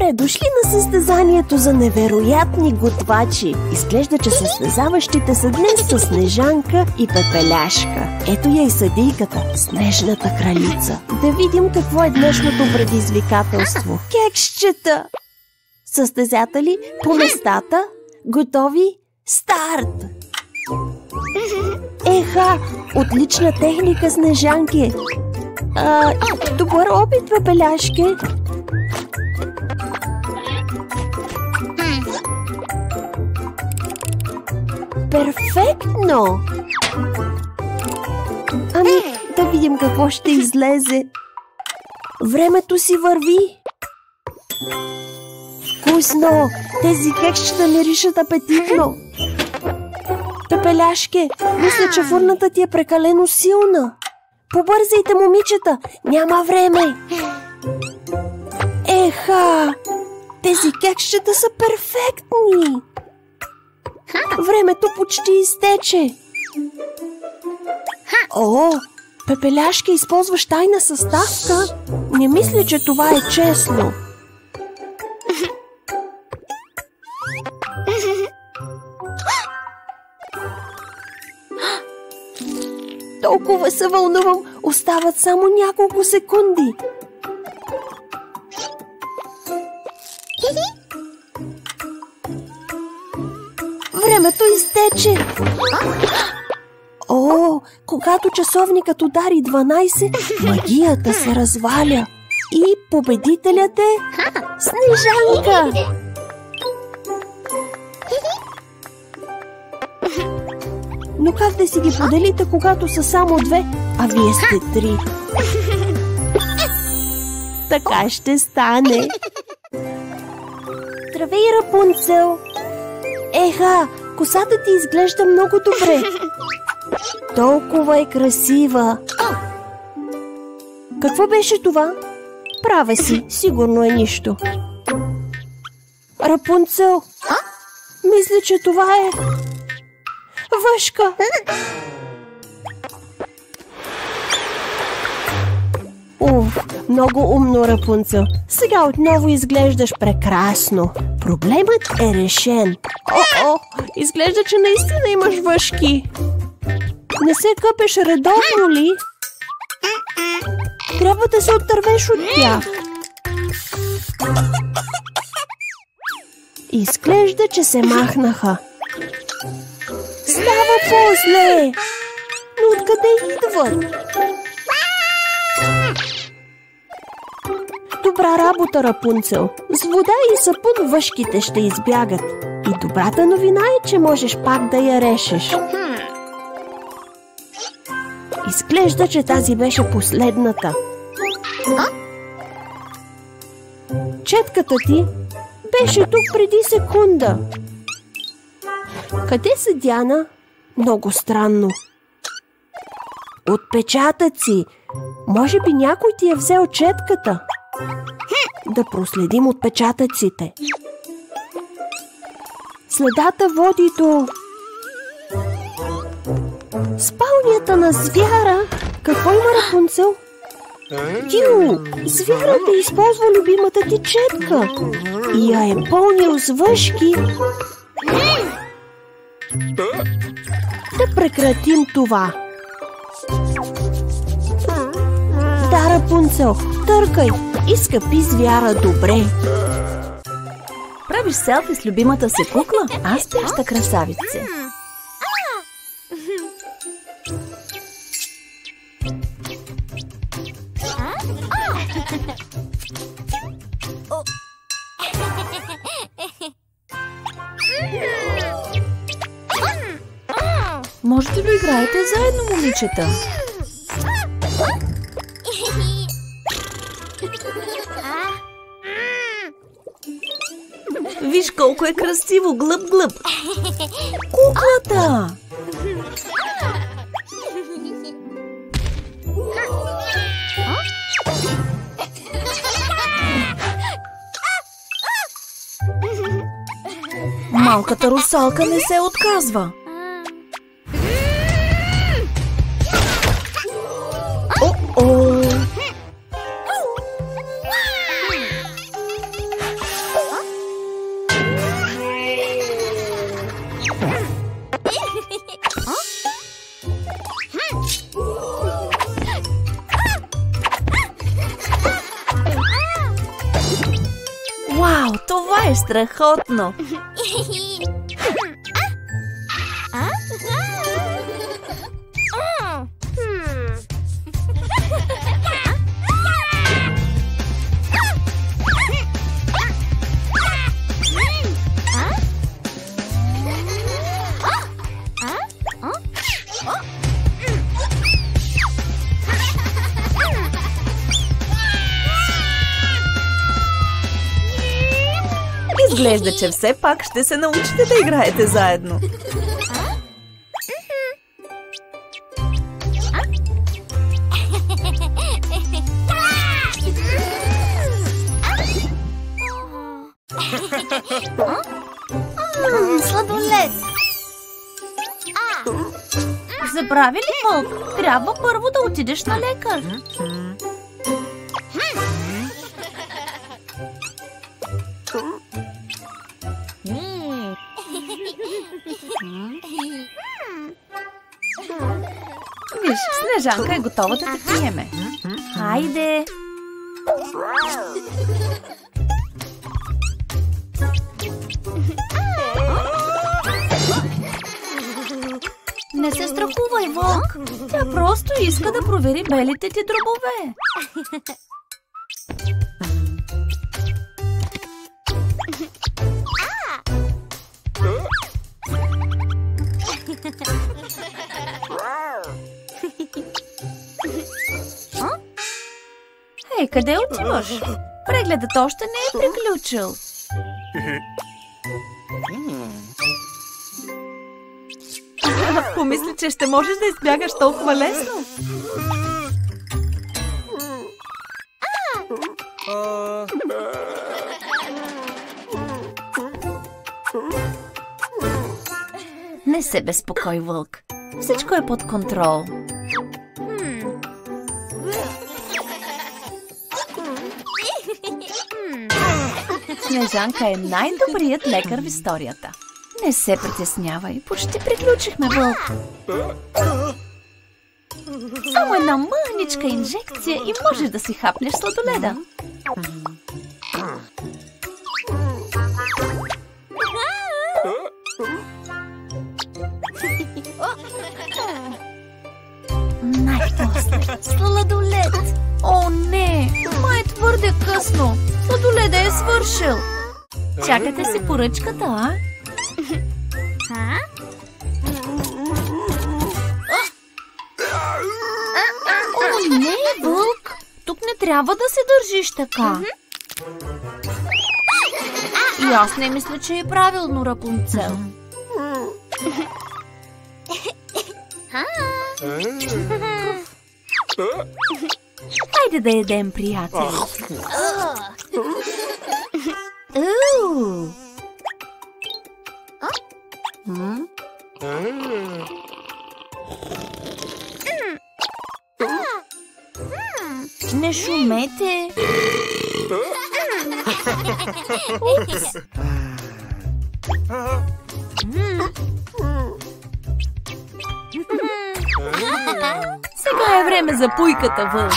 Добре дошли на състезанието за невероятни готвачи. Изглежда, че състезаващите са днес са Снежанка и Пепеляшка. Ето я и съдийката, Снежната кралица. Да видим какво е днешното предизвикателство. Кексчета! Състезатели по местата, готови, старт! Еха, отлична техника, Снежанки! Добър опит, Пепеляшке! Перфектно! Ами, да видим какво ще излезе. Времето си върви. Вкусно! Тези кексчета миришат апетитно. Пепеляшке, мисля, че фурната ти е прекалено силна. Побързайте, момичета! Няма време! Еха! Тези кексчета са перфектни! Времето почти изтече. О, Пепеляшке, използваш тайна съставка? Не мисля, че това е честно. Толкова се вълнувам. Остават само няколко секунди. Времето изтече. О, когато часовникът удари 12, магията се разваля. И победителят е Снежанка. Но как да си ги поделите, когато са само две, а вие сте три? Така ще стане. Здравей, Рапунцел! Еха, косата ти изглежда много добре. Толкова е красива. Какво беше това? Права си, сигурно е нищо. Рапунцел, мисля, че това е въшка. Много умно, Рапунцел. Сега отново изглеждаш прекрасно. Проблемът е решен. Изглежда, че наистина имаш въшки. Не се къпеш редовно ли? Трябва да се отървеш от тях. Изглежда, че се махнаха. Става по-зле. Но откъде идват? Добра работа, Рапунцел. С вода и сапун въшките ще избягат. И добрата новина е, че можеш пак да я решеш. Изглежда, че тази беше последната. Четката ти беше тук преди секунда. Къде са, Диана? Много странно. Отпечатъци. Може би някой ти е взел четката. Да проследим отпечатъците. Следата води до спалнята на звяра. Какво има, Рапунцел? Тю, звярат е използва любимата ти четка и я е пълнил с въшки. Да прекратим това. Да, Рапунцел, търкай и скъпи звяра добре. Правиш селфи с любимата си кукла? Аз спяща красавица. Можете да играете заедно, момичета. Виж колко е красиво, глъб-глъб. Куклата! Малката русалка не се отказва. Вау, това е страхотно! Изглежда, че все пак ще се научите да играете заедно. Сладолед! Забрави ли, Вълк? Трябва първо да отидеш на лекар. Виж, Снежанка е готова да те приеме. Хайде! Не се страхувай, Вълк. Тя просто иска да провери белите ти дробове. Ей, къде отиваш? Прегледът още не е приключил. Помисли, че ще можеш да избягаш толкова лесно. Не се безпокой, Вълк. Всичко е под контрол. Снежанка е най-добрият лекар в историята. Не се притеснявай, почти приключихме, Вълк. Само една мъничка инжекция и можеш да си хапнеш сладоледа. Най-после сладолед. О, не! Май е твърде късно. Сладоледа е свършил. Чакате си поръчката, а? О, не, Вълк! Тук не трябва да се държиш така. И аз не мисля, че е правилно, Рапунцел. Хайде да ядем, приятели. Не шумете. Упс. Сега е време за пуйката, Вълк.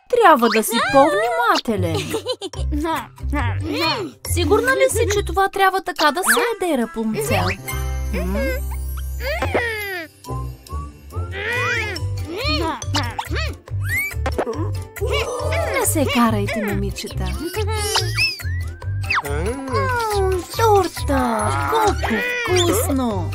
Трябва да си по-внимателен. Сигурна ли си, че това трябва така да се яде, Рапунцел? Не се карайте, момичета. Торта! Колко вкусно!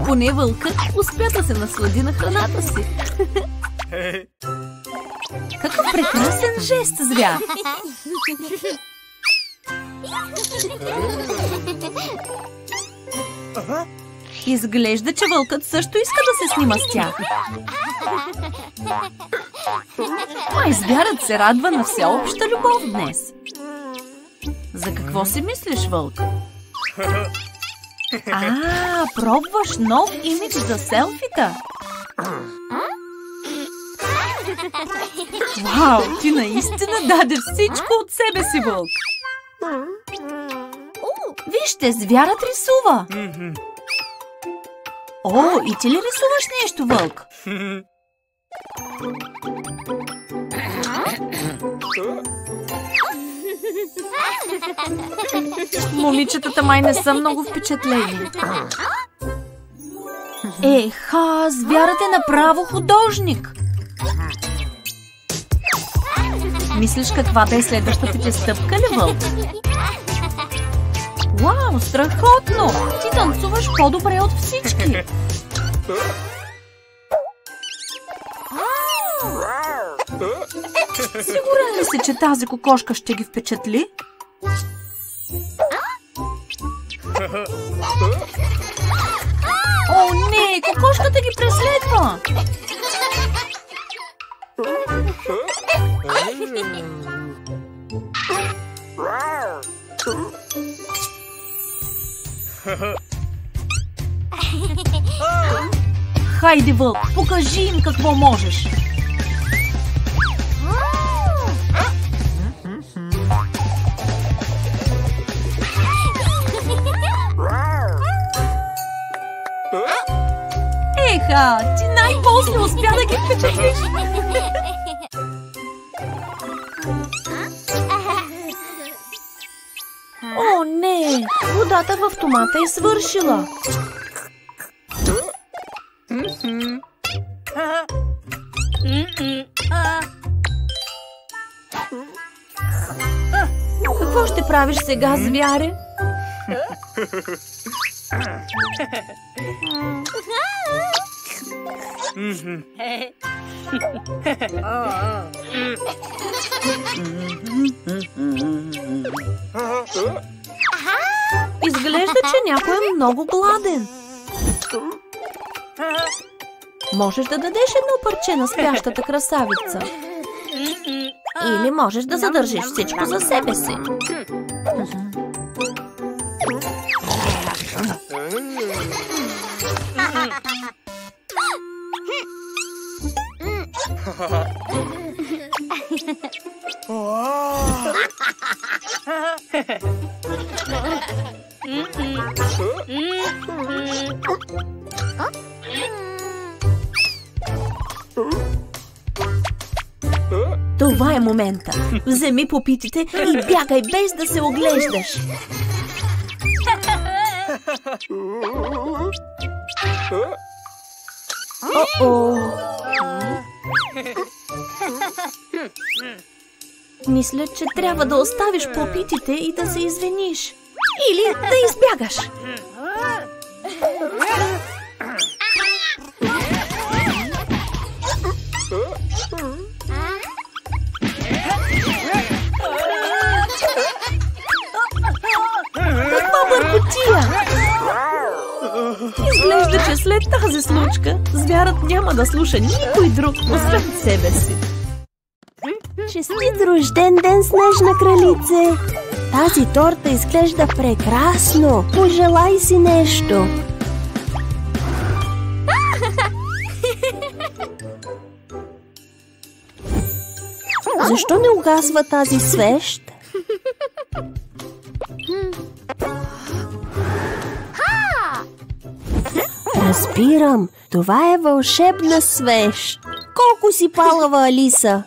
Поне Вълкът успя да се наслади на храната си. Какъв прекрасен жест, звяр! Изглежда, че вълкът също иска да се снима с тях. Май звярат се радва на всеобща любов днес. За какво си мислиш, вълк? Пробваш нов имидж за селфита? Вау, ти наистина даде всичко от себе си, вълк. Вижте, звярат рисува. О, и ти ли рисуваш нещо, вълк? Момичетата май не са много впечатлени. Еха, звярат е направо художник. Мислиш каква да е следващата ти стъпка ли, вълк? Вау, страхотно! Ти танцуваш по-добре от всички. Сигурен ли си, че тази кокошка ще ги впечатли? О, не! Кокошката ги преследва! Хайде, вълк, покажи им какво можеш! Еха, ти най-после успя да ги впечатлиш! О, не! Водата в автомата е свършила! Какво ще правиш сега, звяре? Изглежда, че някой е много гладен. Можеш да дадеш едно парче на спящата красавица. Или можеш да задържиш всичко за себе си. Това е момента. Вземи попитите и бягай без да се оглеждаш. О-о! Мисля, че трябва да оставиш попитите и да се извиниш. Или да избягаш. Каква бъркотия! Изглежда, че след тази случка звярат няма да слуша никой друг, освен себе си. Честит рожден ден, Снежна кралице! Тази торта изглежда прекрасно! Пожелай си нещо! Защо не угасва тази свещ? Разбирам, това е вълшебна свещ. Колко си палава, Алиса?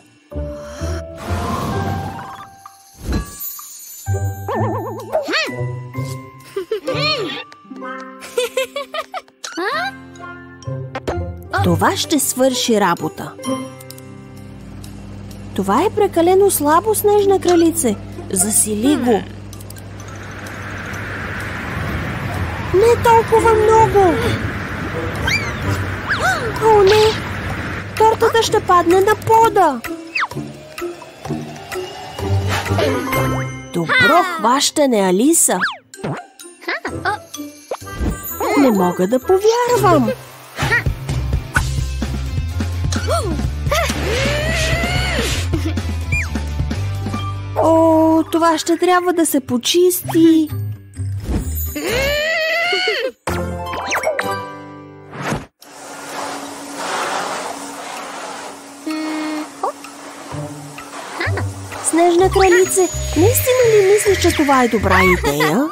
Това ще свърши работа. Това е прекалено слабо, Снежна кралице. Засили го. Не толкова много. О, не! Тортата ще падне на пода. Добро хващане, Алиса. Не мога да повярвам. О, това ще трябва да се почисти. Снежна кралице, наистина ли мислиш, че това е добра идея?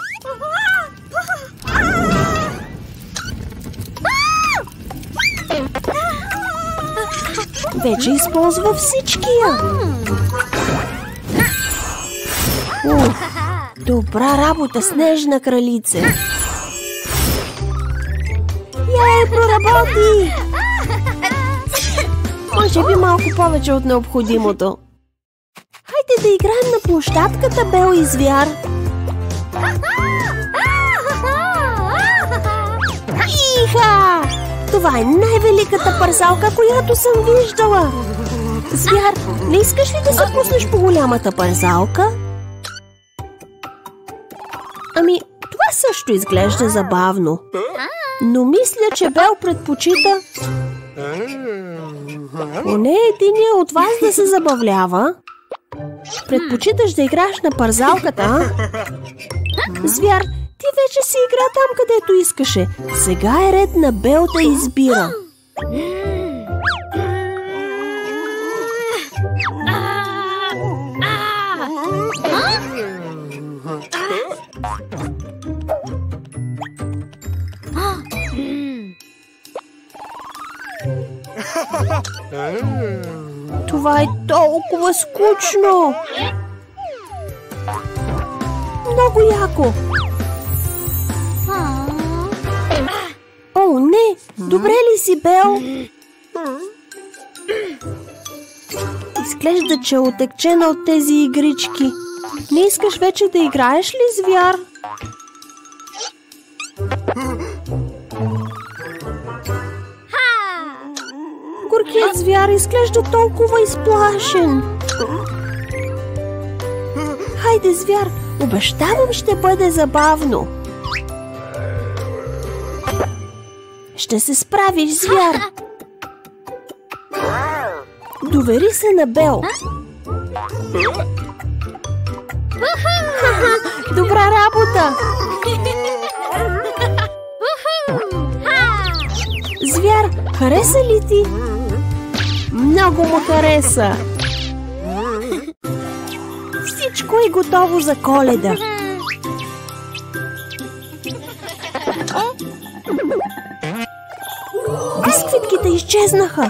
Вече използва всичкия. Добра работа, Снежна кралице. Яй, проработи! Може би малко повече от необходимото. Хайде да играем на площадката, Бел и Звяр. Иха! Това е най-великата парзалка, която съм виждала. Звяр, не искаш ли да се пуснеш по голямата парзалка? Ами, това също изглежда забавно. Но мисля, че Бел предпочита поне единия от вас да се забавлява. Предпочиташ да играеш на парзалката, а? Звяр, ти вече си игра там, където искаше. Сега е ред на Бел да избира. Това е толкова скучно. Много яко. О, не! Добре ли си, Бел? Изглежда, че е отекчена от тези игрички. Не искаш вече да играеш ли, Звяр? Горкият Звяр изглежда толкова изплашен. Хайде, Звяр, обещавам, ще бъде забавно. Ще се справиш, Звяр. Довери се на Бел. Добра работа! Звяр, хареса ли ти? Много му хареса. Всичко е готово за Коледа. Бисквитките изчезнаха.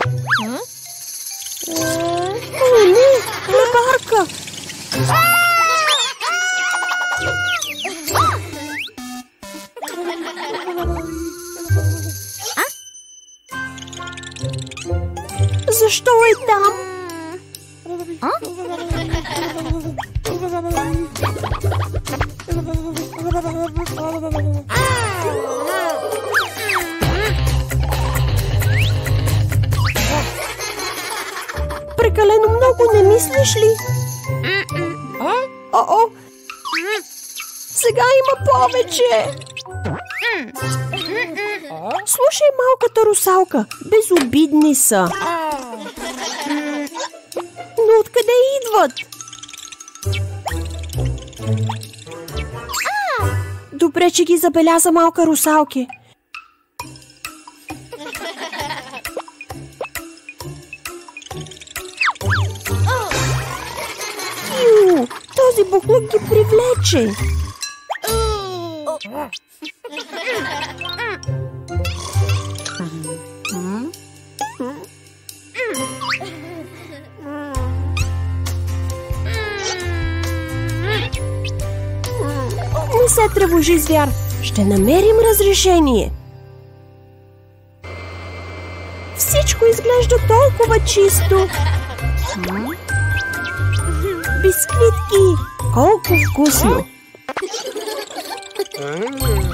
О, не, хлебарка! Защо е там? Прекалено много, не мислиш ли? О-о! Сега има повече! Слушай, малката русалка, безобидни са. Но откъде идват? Добре, че ги забеляза, малка русалки. Ю, този буклук ги привлече. Не се тревожи, Звяр. Ще намерим разрешение. Всичко изглежда толкова чисто. Бисквитки! Колко вкусно!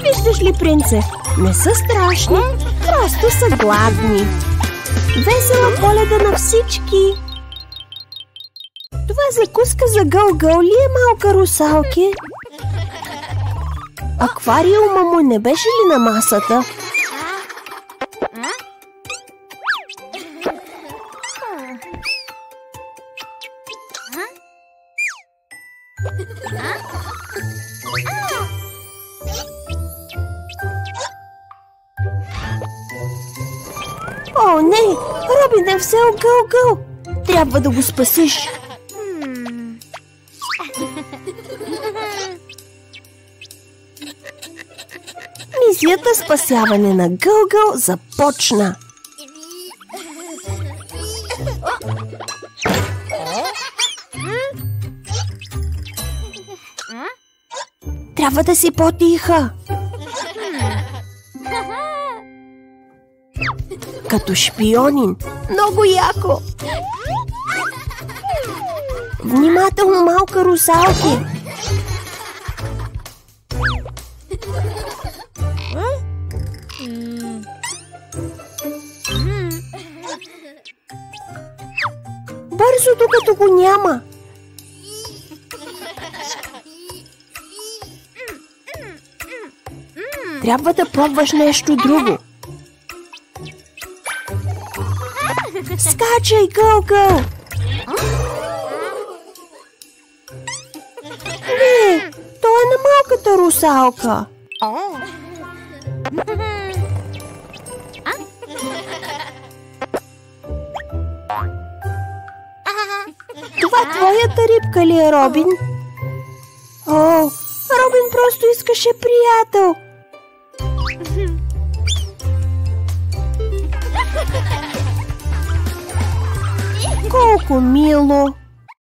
Виждаш ли, принце? Не са страшни, просто са гладни. Весела Коледа на всички! Това закуска за гъл-гъл ли е, малка русалки? Аквариума му не беше ли на масата? О, не! Робин е все огъл-гъл! Трябва да го спасиш! Мисията спасяване на Гългъл започна! Трябва да си по-тиха! Като шпионин! Много яко! Внимателно, малка русалки! Бързо, докато го няма! Трябва да пробваш нещо друго. Скачай, Гългъл! Не, той е на малката русалка. Това твоята рибка ли е, Робин? О, Робин просто искаше приятел. Колко мило!